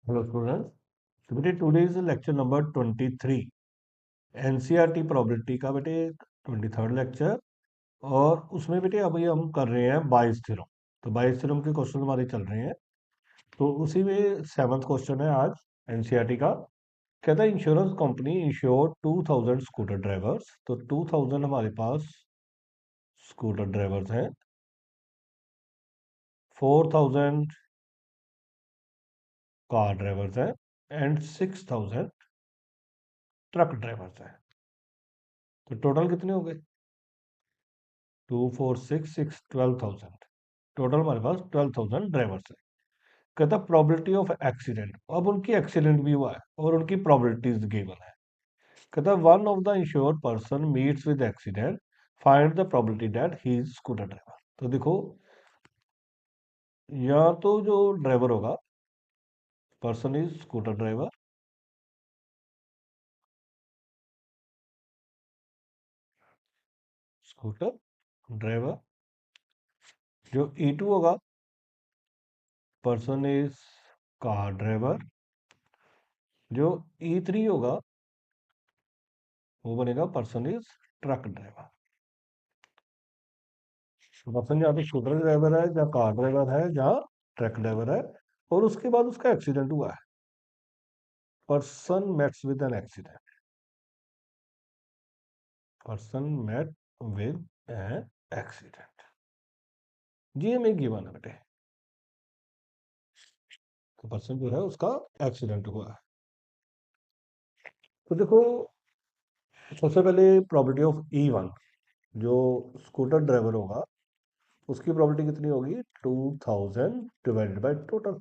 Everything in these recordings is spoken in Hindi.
Hello students. So बेटे today is lecture number 23 NCERT probability का बेटे 23rd लेक्चर। और उसमें बेटे अभी हम कर रहे हैं बाइस थ्योरम। तो बाइस थ्योरम के क्वेश्चन हमारे चल रहे हैं। तो उसी में 7th क्वेश्चन है आज एनसीईआरटी का। कहता है insurance company ensure 2000 scooter drivers. तो 2000 हमारे पास स्कूटर ड्राइवर्स हैं, 4000 कार ड्राइवर्स हैं एंड 6000 ट्रक ड्राइवर्स हैं। तो टोटल कितने हो गए? 2466 12,000। टोटल हमारे पास 12,000 ड्राइवर्स है। कहता प्रोबेबिलिटी ऑफ एक्सीडेंट, अब उनकी एक्सीडेंट भी हुआ है और उनकी प्रोबेबिलिटीज गिवन है। कहता one of the insured person meets with accident, find the probability that he is scooter driver. तो देखो, या तो जो ड्राइवर होगा, person is scooter driver, scooter driver. जो E2 होगा, पर्सन इज कार ड्राइवर। जो E3 होगा वो बनेगा person is truck driver. Person जहाँ पे स्कूटर ड्राइवर है, जहाँ कार ड्राइवर है, जहाँ ट्रक ड्राइवर है, और उसके बाद उसका एक्सीडेंट हुआ है। Person meets with an accident, person met with an accident. जी हमें गिवन है बेटे। तो पर्सन जो है उसका एक्सीडेंट हुआ है। तो देखो, सबसे पहले प्रॉपर्टी ऑफ E1, जो स्कूटर ड्राइवर होगा उसकी प्रॉपर्टी कितनी होगी? 2000 डिवाइडेड बाई टोटल।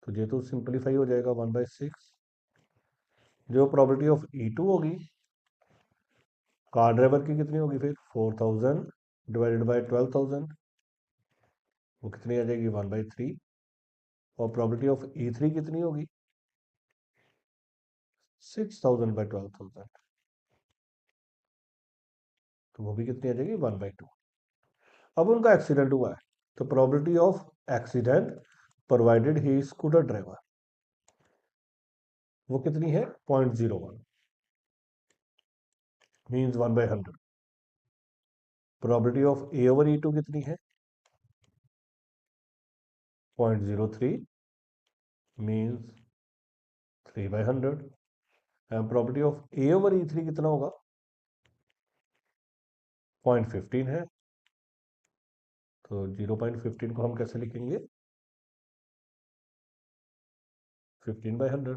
तो ये तो सिंपलीफाई हो जाएगा 1/6। जो प्रॉपर्टी ऑफ E2 होगी, कार ड्राइवर की कितनी होगी फिर? 4000 डिवाइडेड बाई 12,000। वो कितनी आ जाएगी? 1/3। और प्रॉपर्टी ऑफ E3 कितनी होगी? 6000 बाई 12,000। तो वो भी कितनी आ जाएगी? 1/2। अब उनका एक्सीडेंट हुआ है, तो property of accident provided he scooter driver, वो कितनी है? 0.01, मीन्स 1/100। प्रॉपर्टी ऑफ A/E2 कितनी है? 0.03, means 3/100। And property of A/E3 कितना होगा? 0.15 है। तो 0.15 को हम कैसे लिखेंगे? 15/100।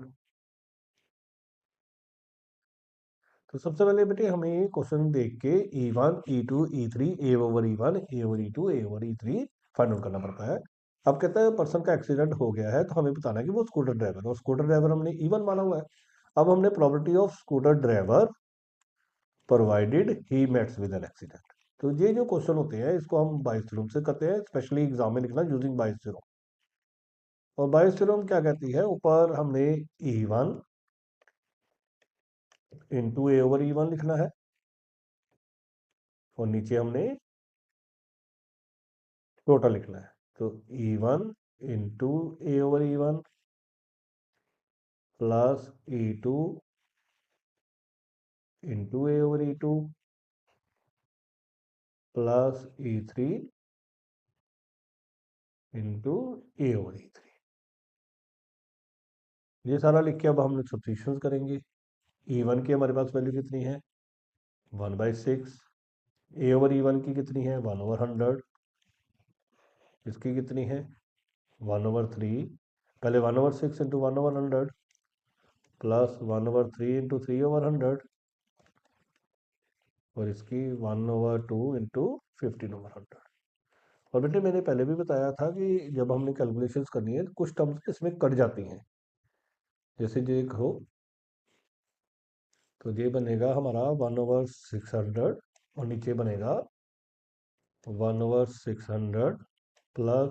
तो सबसे पहले बेटे हमें ये क्वेश्चन देख के E1 E2 E3 A/E1 A/E2 A/E3 find out करना पड़ता है। अब कहता है पर्सन का एक्सीडेंट हो गया है, तो हमें बताना है कि वो स्कूटर ड्राइवर है, और स्कूटर ड्राइवर हमने E1 माना हुआ है। अब हमने property of scooter driver provided he meets with an accident. तो ये जो क्वेश्चन होते हैं इसको हम बाइस थ्योरम से करते हैं, स्पेशली एग्जाम में लिखना यूजिंग बाइस थ्योरम। और बाइस थ्योरम क्या कहती है? ऊपर हमने E1 इंटू A/E1 लिखना है, और नीचे हमने टोटल लिखना है। तो E1 into A/E1 plus E2 into A/E2 plus E3 into A/E3। ये सारा लिख के अब हम लोग सब्स्टिट्यूशन करेंगे। E1 की हमारे पास वैल्यू कितनी है? 1/6। A/E1 की कितनी है? 1/100। इसकी कितनी है? 1/3। पहले 1/6 इंटू 1/100 प्लस 1/3 इंटू 3/100, और इसकी 1/2 इंटू 15/100। और बेटे मैंने पहले भी बताया था कि जब हमने कैलकुलेशंस करनी है तो कुछ टर्म्स इसमें कट जाती हैं। जैसे ये कहो, तो ये बनेगा हमारा 1/600, और नीचे बनेगा 1/600 प्लस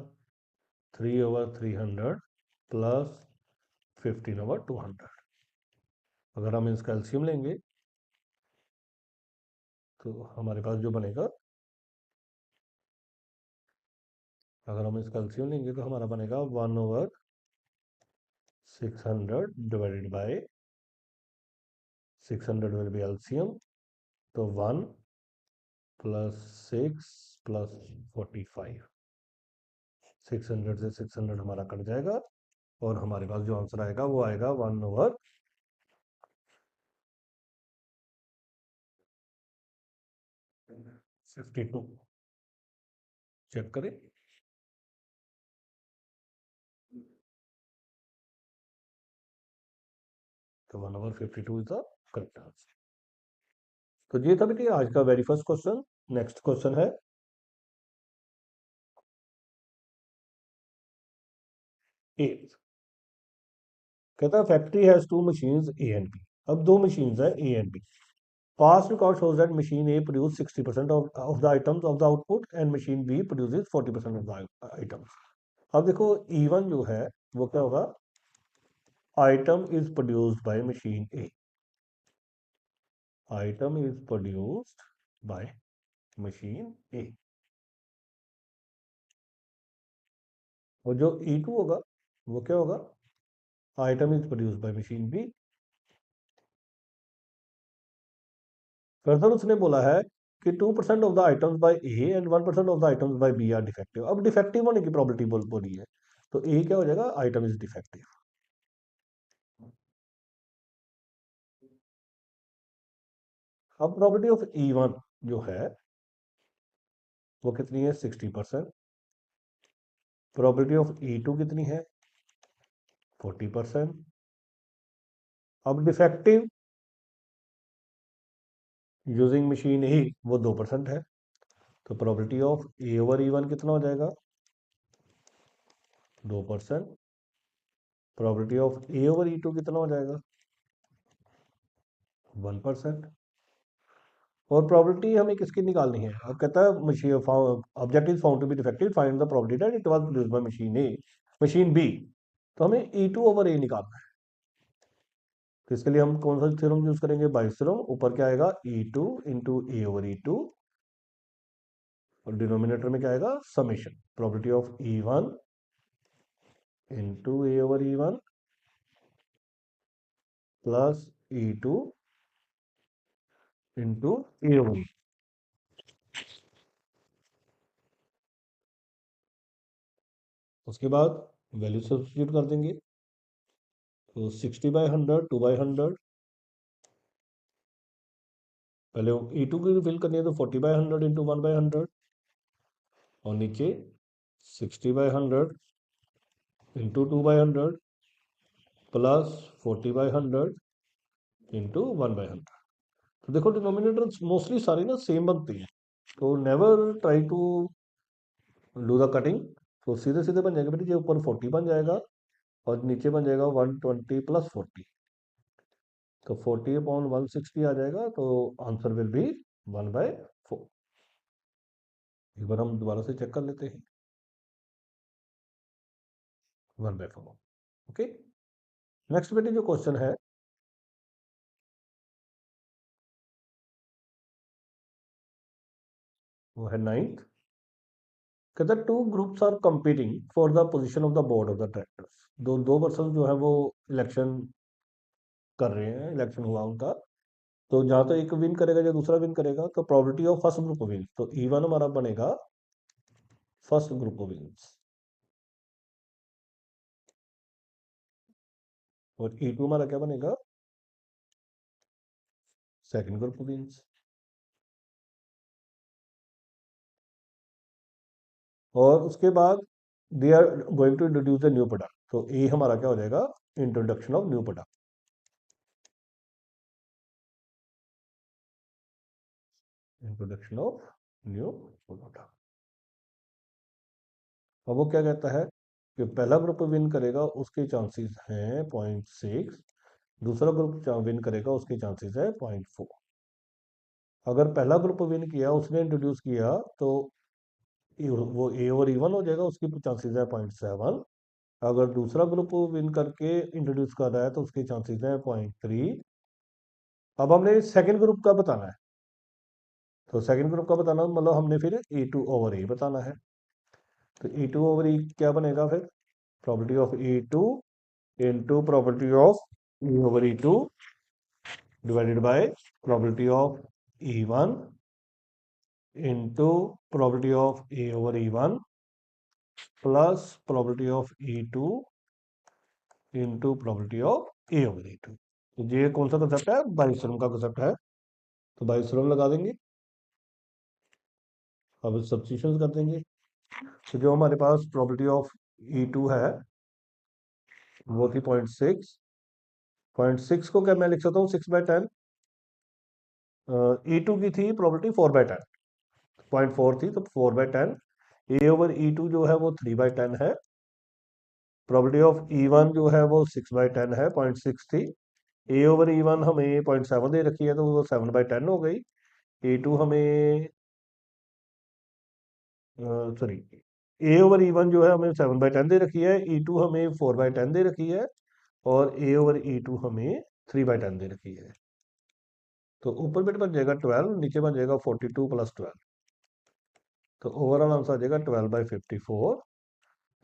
3/300 प्लस 15/200। अगर हम इसका एलसीएम लेंगे तो हमारे पास जो बनेगा, अगर हम इसका एलसीएम लेंगे तो हमारा बनेगा 1/600 600 divided by 600 will be LCM, तो 1 प्लस 6 प्लस 45, 600 से 600 हमारा कट जाएगा और हमारे पास जो आंसर आएगा वो आएगा 1/52। चेक करें, तो 1/52 इज द करेक्ट आंसर। तो ये था बेटी आज का very first question. Next question है 8। कहता है factory has two machines A and B. अब दो मशीन्स है A and B. Past record shows that machine A produce 60% of the items of the output and machine B produces 40% of the items। अब देखो E1 जो है वो क्या होगा, item is produced by machine A, item is produced by machine A। और जो E2 होगा वो क्या होगा, item is produced by machine B। Further उसने बोला है कि 2% of the items by A and 1% of the items by B are defective. अब डिफेक्टिव होने की प्रॉपर्टी बोली है, तो ए क्या हो जाएगा, आइटम इज डिफेक्टिव। अब प्रॉपर्टी ऑफ E1 जो है वो कितनी है, 60%। प्रॉपर्टी ऑफ E2 कितनी है, 40%। अब डिफेक्टिव यूजिंग मशीन ए वो 2% है, तो प्रॉपर्टी ऑफ A/E1 कितना हो जाएगा, 2%। प्रॉपर्टी ऑफ A/E2 कितना हो जाएगा, 1%। और प्रॉपर्टी हमें किसकी निकालनी है, अब कहता है machine object is found to be defective, find the property that it was produced by machine A, machine B. तो हमें E2/A निकालना है, तो इसके लिए हम कौन सा थ्योरम यूज करेंगे, बाइस थ्योरम। ऊपर क्या आएगा, E2 इंटू A/E2, और डिनोमिनेटर में क्या आएगा, summation property of E1 into A/E1 plus E2 into A/E। उसके बाद वैल्यू सब्स्टिट्यूट कर देंगे, तो 60/100 2/100। पहले E2 की फिल करनी है, तो 40/100 इंटू 1/100, और नीचे 60/100 इंटू 2/100 प्लस 40/100 इंटू 1/100। तो देखो डिनोमिनेटर मोस्टली सारी ना सेम बनती है, तो never try to do the cutting. तो सीधे सीधे बन जाएगा बेटी, जो ऊपर 40 बन जाएगा और नीचे बन जाएगा 120 प्लस 40, तो 40/160 आ जाएगा, तो आंसर विल बी 1/4। एक बार हम दोबारा से चेक कर लेते हैं, 1/4। ओके, नेक्स्ट बेटे जो क्वेश्चन है वो है 9th। कहता है two groups are competing for the position of the board of the directors. दो दो पर्सन जो है वो इलेक्शन कर रहे हैं, इलेक्शन हुआ उनका, तो जहां तो एक विन करेगा या दूसरा विन करेगा, तो probability of first group win, तो E1 हमारा बनेगा फर्स्ट ग्रुप विन्स, और E2 हमारा क्या बनेगा, सेकंड ग्रुप विन्स। और उसके बाद they are going to introduce the new product, तो ए हमारा क्या हो जाएगा, introduction of new product, introduction of new product. अब वो क्या कहता है कि पहला ग्रुप विन करेगा उसके चांसेस हैं 0.6, दूसरा ग्रुप विन करेगा उसके चांसेस है 0.4। अगर पहला ग्रुप विन किया, उसने इंट्रोड्यूस किया, तो वो A/E1 हो जाएगा, उसकी चांसेस है 0.7। अगर दूसरा ग्रुप विन करके इंट्रोड्यूस कर रहा है तो उसके चांसेस है 0.3। अब हमने सेकंड ग्रुप का बताना है, तो सेकंड ग्रुप का बताना मतलब हमने फिर E2/A बताना है, तो E2/E क्या बनेगा फिर, property of E2 into probability of E over E2 divided by probability of E1 into probability of A over E1 plus probability of E2 into probability of A over E2। तो ये कौन सा कंसेप्ट है? बाइसरम का कंसेप्ट है। तो बाइसरम लगा देंगे, अब सब्स्टिट्यूशन कर देंगे। तो जो हमारे पास प्रॉपर्टी ऑफ E2 है वो थी 0.6। 0.6 को क्या मैं लिख सकता हूँ 6/10। E2 की थी प्रॉपर्टी 4/10, 0.4 थी तो 4/10। ए ओवर E2 जो है वो 3/10 है। प्रॉपर्टी ऑफ E1 जो है वो 6/10 है, 0.6 थी। ए ओवर E1 हमें 0.7 दे रखी है तो वो 7/10 हो गई। E2 हमें सॉरी, ए ओवर E1 जो है हमें 7/10 दे रखी है, E2 हमें 4/10 दे रखी है, और ए ओवर E2 हमें 3/10 दे रखी है। तो ऊपर बेट बन जाएगा 12, नीचे बन जाएगा 42 + 12। तो ओवरऑल आंसर आ जाएगा 12/54।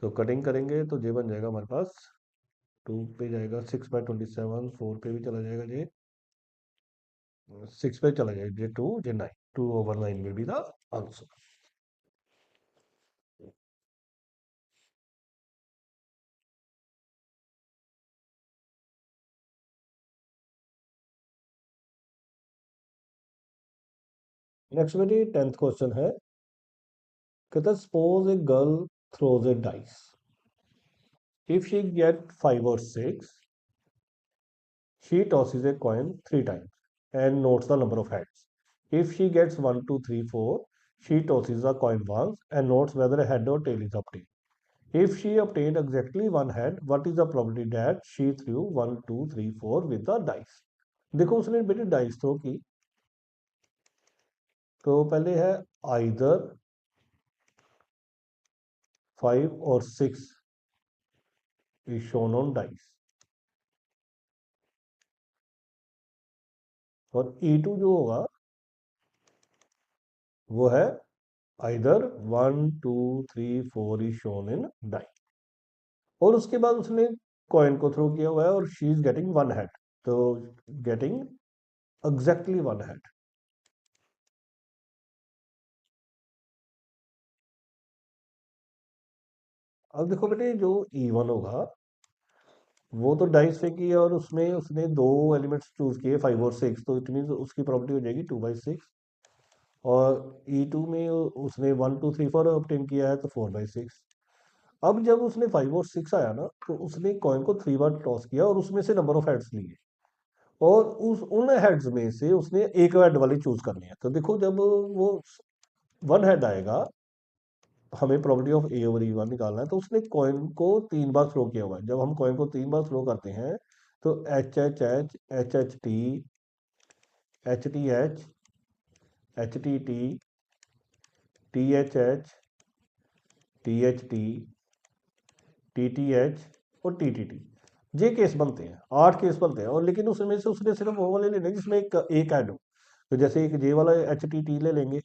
तो कटिंग करेंगे तो ये बन जाएगा हमारे पास 2 पे जाएगा 6/27, 4 पे भी चला जाएगा ये, 6 पे चला जाएगा ये 2, ये 9, 2/9 will be the answer। Next मेरी 10th क्वेश्चन है, कहता है suppose a girl throws A dice, if she get 5 or 6, she tosses a coin 3 times and notes the number of heads. If she gets 1, 2, 3, 4, she tosses the coin once and notes whether a head or tail is obtained. If she obtained exactly one head, what is the probability that she threw 1, 2, 3, 4 with the dice? देखो उसने बेटे डाइस थ्रो की, तो पहले है either 5 or 6 is shown on dice, और E2 जो होगा वो है either 1, 2, 3, 4 is shown in dice। और उसके बाद उसने कॉइन को थ्रो किया हुआ है और she is getting one head, तो गेटिंग एग्जैक्टली वन हेड। अब देखो बेटे जो E1 होगा वो तो डाइस फेंकी है और उसमें उसने दो एलिमेंट्स चूज किए 5 और 6, तो इट मीन उसकी प्रॉपर्टी हो जाएगी 2/6। और E2 में उसने 1, 2, 3, 4 ऑब्टेन किया है तो 4/6। अब जब उसने 5 और 6 आया ना तो उसने कॉइन को 3 बार टॉस किया और उसमें से नंबर ऑफ हेड्स लिए, और उस उन हेड्स में से उसने एक हेड वाली चूज करनी है। तो देखो जब वो वन हेड आएगा, हमें property of A over E1 निकालना है, तो उसने कॉइन को 3 बार थ्रो किया हुआ है। जब हम कॉइन को 3 बार थ्रो करते हैं तो HHH, HHT, HTH, HTT, THH, THT, TTH और TTT, ये केस बनते हैं, 8 केस बनते हैं। और लेकिन उसमें से उसने सिर्फ वो वाले लेने जिसमें एक ऐड हो। तो जैसे एक जे वाला HTT ले लेंगे,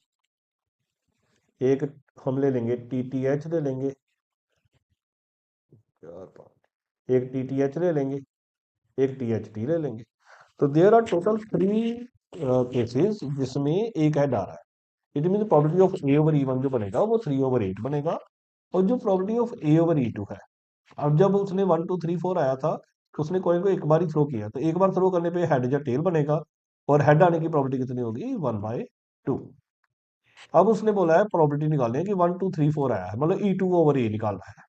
एक हम ले लेंगे TTH ले लेंगे, एक TTH ले लेंगे, एक THT ले लेंगे। तो देयर आर टोटल 3 केसेस जिसमें एक ऐड आ रहा है। It mean property of A over E1 जो बनेगा वो 3/8 बनेगा, और जो property of A over E2 है, अब जब उसने 1, 2, 3, 4 आया था तो उसने कॉइन को एक बार ही थ्रो किया, तो एक बार थ्रो करने पे हेड या टेल बनेगा, और हेड आने की प्रॉपर्टी कितनी होगी 1/2। अब उसने बोला है प्रॉपर्टी निकालनी है कि 1, 2, 3, 4 आया है, मतलब E2/A निकालना है।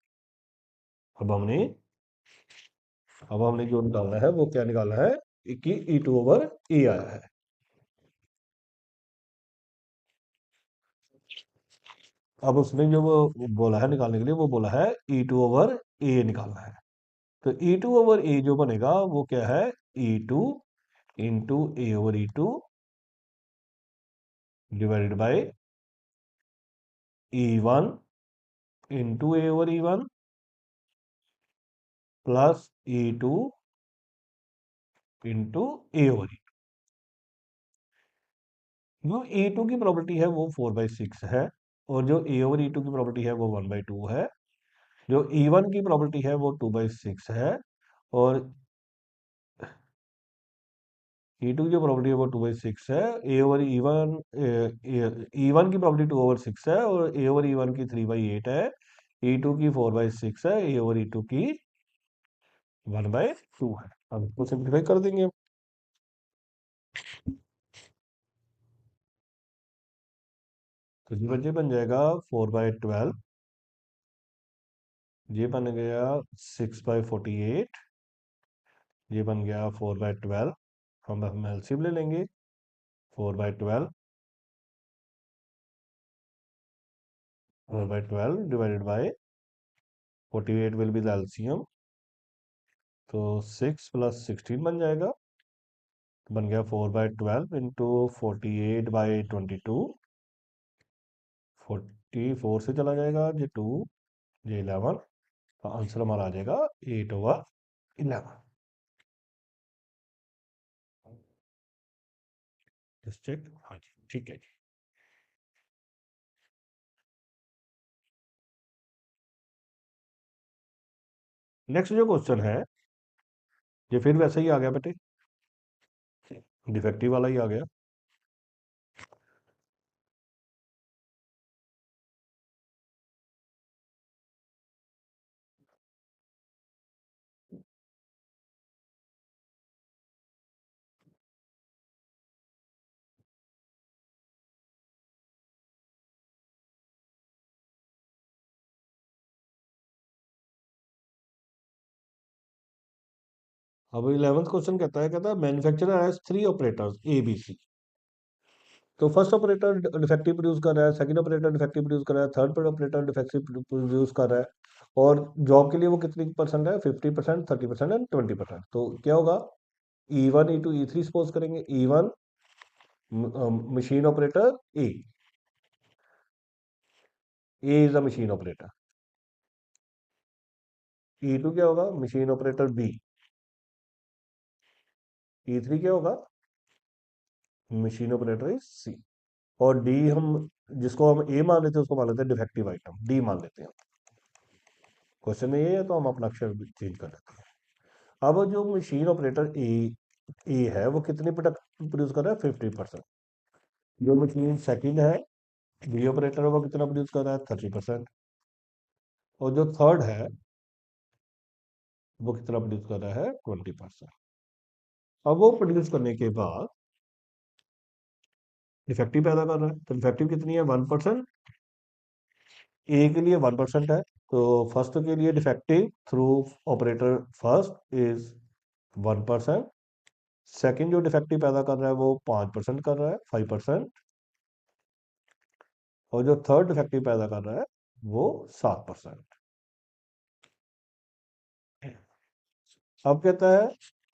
अब हमने अब हमने जो निकालना है वो क्या निकालना है कि E2/A आया है। अब उसने जो वो बोला है निकालने के लिए, वो बोला है E2/A निकालना है। तो E2/A जो बनेगा वो क्या है, E2 into A/E2 divided by E1 into A/E1 plus E2 into A/E2। जो E2 की प्रॉपर्टी है वो 4/6 है, और जो A/E2 की प्रॉपर्टी है वो 1/2 है। जो E1 की प्रॉपर्टी है वो 2/6 है, और ई टू की जो प्रॉपर्टी है वो 2/6 है। A over E one, E one की प्रॉपर्टी 2/6 है और ए ओवर ई वन की 3/8 है। ई टू की 4/6 है। ए ओवर ई टू की 1/2 है। अब इसको सिंप्लीफाई कर देंगे। तो जी बच्चे बन जाएगा 4/12। ये बन गया 6/48। ये बन गया 4/12। हम एलसीएम ले लेंगे। 4/12, 4/12 divided by 48 will be the LCM. तो 6 + 16 बन जाएगा। तो बन गया 4/12 इंटू 48/22। 44 से चला जाएगा ये 2, ये 11। तो आंसर हमारा आ जाएगा 8/11। Just check. हाँ जी, ठीक है जी। नेक्स्ट जो क्वेश्चन है ये फिर वैसा ही आ गया बेटे, डिफेक्टिव वाला ही आ गया। अब 11th क्वेश्चन कहता है manufacturer has 3 operators A B C. तो फर्स्ट ऑपरेटर डिफेक्टिव प्रोड्यूस कर रहा है, सेकंड ऑपरेटर डिफेक्टिव प्रोड्यूस कर रहा है, थर्ड ऑपरेटर डिफेक्टिव प्रोड्यूस कर रहा है। और जॉब के लिए वो कितनी परसेंट है? 50%, 30% एंड 20%। तो क्या होगा? E1 E2 E3 सपोज करेंगे। E1 machine operator A is a machine operator. E2 क्या होगा? Machine operator B. E3 क्या होगा? Machine operator is C. और डी हम, जिसको हम ए मान लेते हैं उसको मान लेते हैं डिफेक्टिव आइटम, डी मान लेते हैं। क्वेश्चन में ये है तो हम अपना अक्षर चेंज कर लेते हैं। अब जो मशीन ऑपरेटर ए है वो कितनी प्रोडक्ट प्रोड्यूस कर रहा है? 50%। जो मशीन सेकंड है बी ऑपरेटर है वो कितना प्रोड्यूस कर रहा है? 30%। और जो थर्ड है वो कितना प्रोड्यूस कर रहा है? 20%। अब वो प्रोड्यूस करने के बाद इफेक्टिव पैदा कर रहा है। तो इफेक्टिव कितनी है? 1%। ए के लिए 1% है। तो फर्स्ट के लिए defective through operator first is 1%। Second जो डिफेक्टिव पैदा कर रहा है वो 5% कर रहा है, 5%। और जो थर्ड डिफेक्टिव पैदा कर रहा है वो 7%। अब कहता है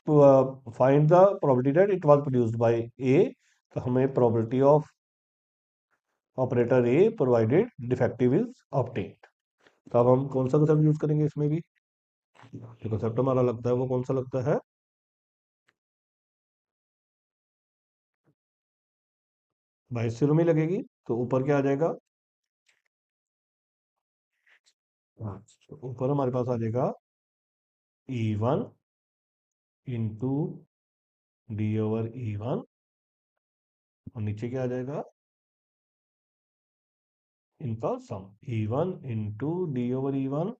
तो find the probability that it was produced by A. तो हमें probability of operator A provided defective is obtained. तो अब हम कौन सा कंसेप्ट यूज करेंगे इसमें भी? जो कंसेप्ट हमारा लगता है वो कौन सा लगता है? बाई सिरों में लगेगी। तो ऊपर क्या आ जाएगा? हाँ, तो ऊपर हमारे पास आ जाएगा E1 इंटू D/E1। और नीचे क्या आ जाएगा? इनका सम E1 into D/E1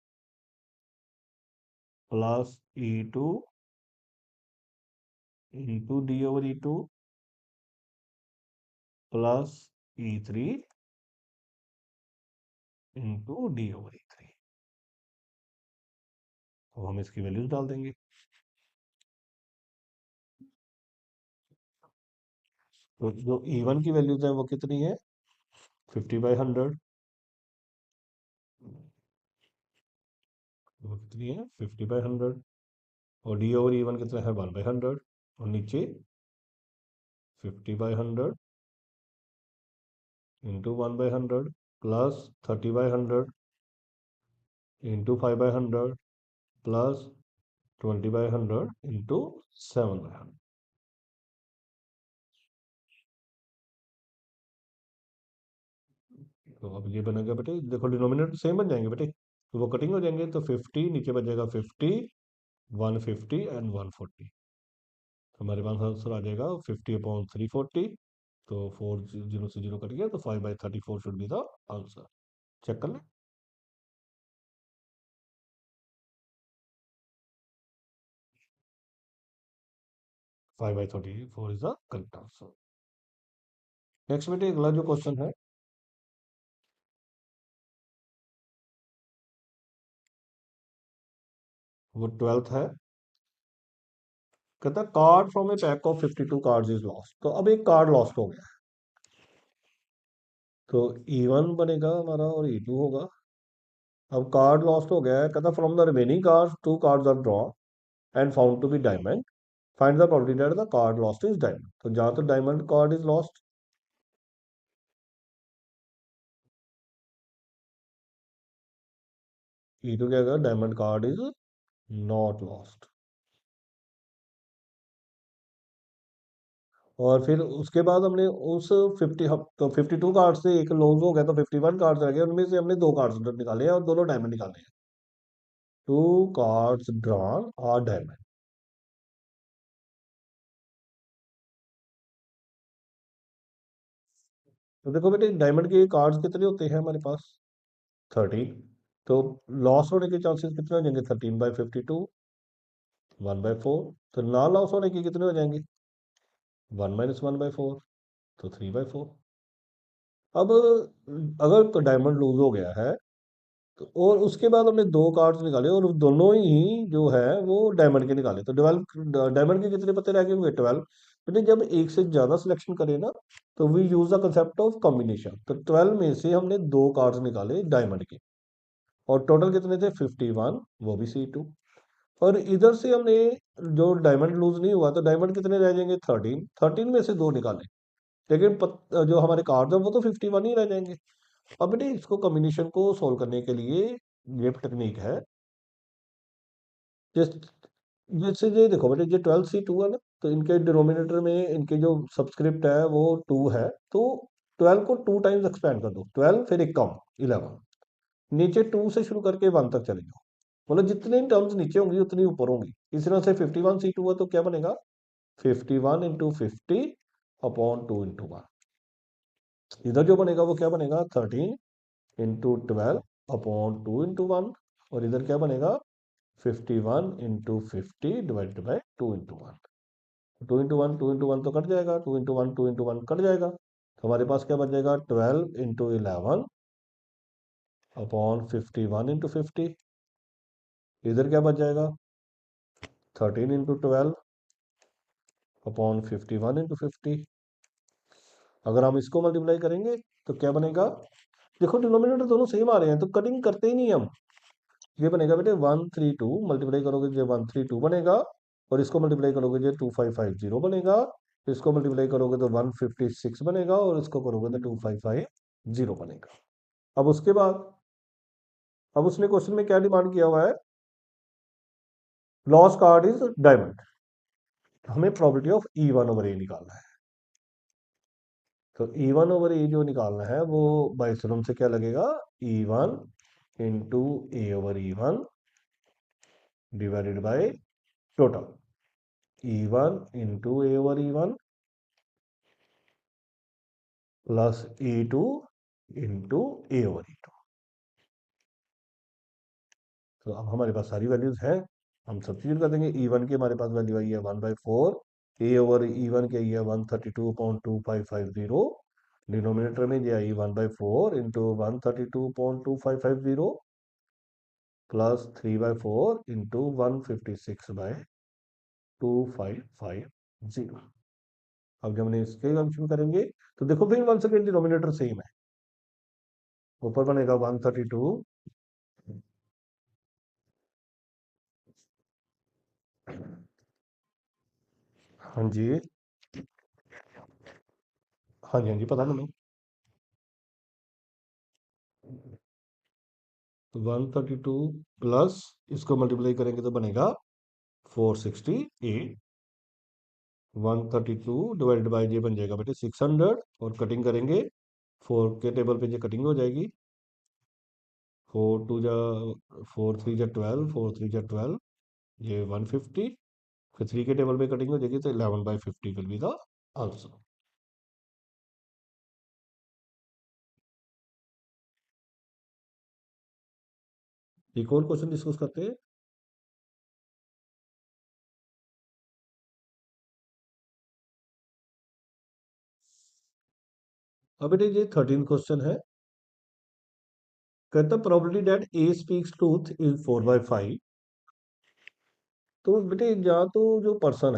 plus E2 into D/E2 plus E3 into D/E3। तो हम इसकी वैल्यूज डाल देंगे। तो जो E1 की वैल्यूज है वो कितनी है? 50/100। वो कितनी है? 50/100। और D/E1 कितना है? 1/100। और नीचे 50/100 into 1/100 plus 30/100 into 5/100 plus 20/100 into 7/100। तो अब ये बनेगा बेटे, देखो डिनोमिनेटर सेम बन जाएंगे बेटे, तो वो कटिंग हो जाएंगे। तो 50 नीचे बच जाएगा 50 150 एंड 140। हमारे पास आंसर आ जाएगा 50/340। तो 4 जीरो से जीरो कट गया, तो 5/34 should be the answer. Check कर लें। 5/34 is the correct answer. Next बेटे अगला जो क्वेश्चन है वो 12th है। कहता card from a pack of 52 cards is lost. तो अब एक कार्ड लॉस्ट हो गया, तो E1 बनेगा हमारा और E2 होगा। अब कार्ड लॉस्ट हो गया है, कहता from the remaining cards 2 cards are drawn and found to be diamond, find the probability that the card lost is diamond. तो जहां तो diamond card is lost, E2 क्या कहेगा, diamond card is not lost. और फिर उसके बाद हमने उस 50 तो 52 कार्ड से एक लॉस हो गया, तो 51 कार्ड्स रह गए, उनमें से हमने 2 कार्ड्स निकाले हैं और दोनों डायमंड निकाले हैं। 2 कार्ड्स ड्रॉन आर डायमंड। तो देखो बेटे डायमंड के कार्ड्स कितने होते हैं हमारे पास, 13। तो लॉस होने के चांसेस कितने हो जाएंगे, 13/52, 1/4। तो ना लॉस होने के कितने हो जाएंगे, 1 - 1/4, तो 3/4। अब अगर तो डायमंड लूज हो गया है, तो और उसके बाद हमने 2 कार्ड्स निकाले और दोनों ही जो है वो डायमंड के निकाले, तो 12 डायमंड के कितने पत्ते रह गए होंगे, 12। लेकिन जब एक से ज्यादा सिलेक्शन करें ना, तो we use the concept of combination. तो 12 में से हमने 2 कार्ड्स निकाले डायमंड के, और टोटल कितने थे, 51, वो भी C2। और इधर से हमने जो डायमंड लूज नहीं हुआ, तो डायमंड कितने रह जाएंगे, 13। 13 में से 2 निकाले, लेकिन जो हमारे कार्ड है वो तो 51 ही रह जाएंगे। अब बेटे इसको कॉम्बिनेशन को सोल्व करने के लिए ये टेक्निक है। जिस जैसे ये देखो बेटे, ये 12C2 है ना, तो इनके डिनोमिनेटर में इनके जो सबस्क्रिप्ट है वो 2 है, तो 12 को 2 टाइम्स एक्सपेंड कर दो, 12 फिर एक कम 11, नीचे 2 से शुरू करके 1 तक चले जाओ। मतलब जितनी टर्म्स नीचे होंगी उतनी ऊपर होंगी। इस तरह से 51C2 है, तो क्या बनेगा, 51 × 50/2 × 1। इधर जो बनेगा वो क्या बनेगा, 13 × 12/2 × 1। और इधर क्या बनेगा, 51 × 50 डिवाइडेड बाई 2 × 1। 2 × 1 तो कट जाएगा, 2 × 1 कट जाएगा, तो हमारे पास क्या बच जाएगा, 12 × 11/51 × 50। इधर क्या बच जाएगा, 13 × 12/51 × 50। अगर हम इसको मल्टीप्लाई करेंगे तो क्या बनेगा, देखो डिनोमिनेटर दोनों सेम आ रहे हैं, तो कटिंग करते ही नहीं हम। ये बनेगा बेटे 132, मल्टीप्लाई करोगे जो 132 बनेगा, और इसको मल्टीप्लाई करोगे जो 2550 बनेगा। इसको मल्टीप्लाई करोगे तो 156 बनेगा, और इसको करोगे तो 2550 बनेगा। अब उसके बाद, अब उसने क्वेश्चन में क्या डिमांड किया हुआ है, लॉस कार्ड इज डायमंड। हमें प्रोबेबिलिटी ऑफ E1/A निकालना है। तो E1/A जो निकालना है वो बाई सुरम से क्या लगेगा, E1 × A/E1 divided by total, E1 × A/E1 plus E2 × A/E2। तो अब हमारे पास सारी वैल्यूज हैं, हम सब्स्टिट्यूट कर देंगे। E1 की हमारे पास वैल्यू आई है 1/4, A/E1 की आई है 132.2550, डिनोमिनेटर में ये आई 1/4 × 132.2550 प्लस 3/4 × 156/2550। अब जब हमने इसके कंप्यूशन करेंगे, तो देखो फिर वन सेकेंड डिनोमिनेटर सेम है, ऊपर बनेगा 132। हाँ जी, हाँ जी, हाँ जी, पता नहीं। 132 प्लस इसको मल्टीप्लाई करेंगे तो बनेगा 468। 132 डिवाइडेड बाई ये बन जाएगा बेटे 600, और कटिंग करेंगे 4 के टेबल पे ये कटिंग हो जाएगी। 4 2 जा 4 3 जा 12, 4 3 जा 12, ये 150, फिर 3 के टेबल पे कटिंग हो जाएगी तो 11/50 विल बी द आंसर। एक और क्वेश्चन डिस्कस करते हैं। अब बेटे ये 13 क्वेश्चन है। कहता probability that A speaks truth is 4/5। तो बेटे या तो जो पर्सन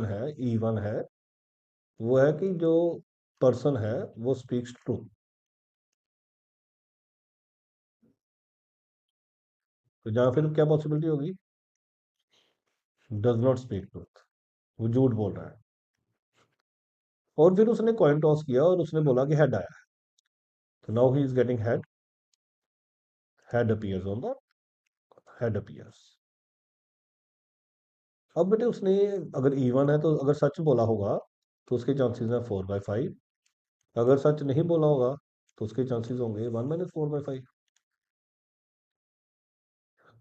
है E1 है, वो है कि जो पर्सन है वो स्पीक्स ट्रूथ। तो या फिर क्या पॉसिबिलिटी होगी, डज नॉट स्पीक ट्रूथ, वो झूठ बोल रहा है। और फिर उसने कॉइन टॉस किया और उसने बोला कि हेड आया। तो now he is getting head, head appears on the head appears. अब बेटे उसने, अगर E1 है तो अगर सच बोला होगा तो उसके चांसेस हैं 4/5। अगर सच नहीं बोला होगा तो उसके चांसेस होंगे 1 - 4/5।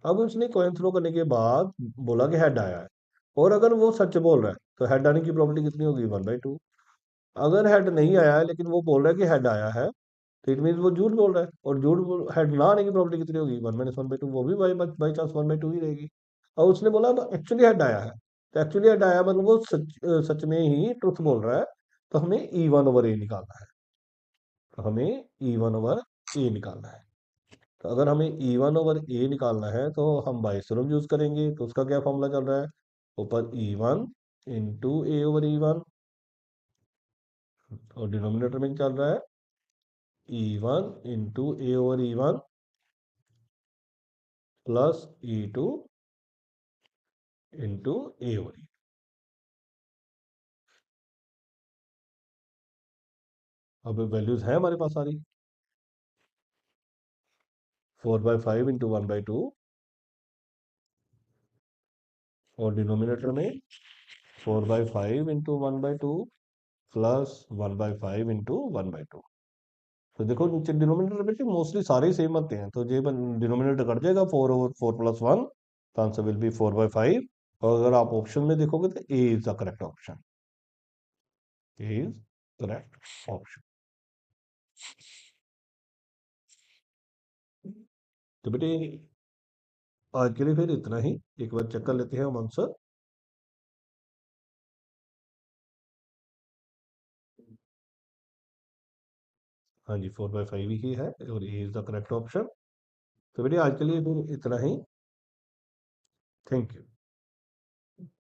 अब उसने कॉइन थ्रो करने के बाद बोला कि हेड आया है, और अगर वो सच बोल रहा है तो हेड आने की प्रोबेबिलिटी कितनी होगी, 1/2। अगर हेड नहीं आया है लेकिन वो बोल रहा है कि हेड आया है, तो इट मीन वो झूठ बोल रहा है, और हेड ना आने की प्रोबेबिलिटी कितनी होगी, 1 - 1/2, वो भी बाई चांस 1/2 ही रहेगी। और उसने बोला एक्चुअली हेड आया है, तो एक्चुअली हेड आया मतलब वो सच में ही ट्रुथ बोल रहा है। तो हमें E1/A निकालना है। तो हमें E1/A निकालना है। तो अगर हमें E1/A निकालना है तो हम बाई थ्योरम यूज करेंगे। तो उसका क्या फॉर्मूला चल रहा है, ऊपर E1 इंटू A/E1, और डिनोमिनेटर में चल रहा है E1 into A/E1 plus E2 into A/E। अब वैल्यूज है हमारे पास सारी, 4/5 इंटू 1/2, और डिनोमिनेटर में 4/5 इंटू 1/2 प्लस 1/5 इंटू 1/2। तो देखो नीचे डिनोमिनेटर बेटे मोस्टली सारे ही सेम आते हैं, तो ये डिनोमिनेटर कट जाएगा, 4/4 + 1, तो आंसर विल बी 4/5। और अगर आप ऑप्शन में देखोगे तो A is the correct option, A is correct option. तो बेटे आज के लिए फिर इतना ही, एक बार चेक कर लेते हैं हम आंसर। हाँ जी, 4/5 ही है और ए इज द करेक्ट ऑप्शन। तो बेटे आज के लिए फिर इतना ही। Thank you.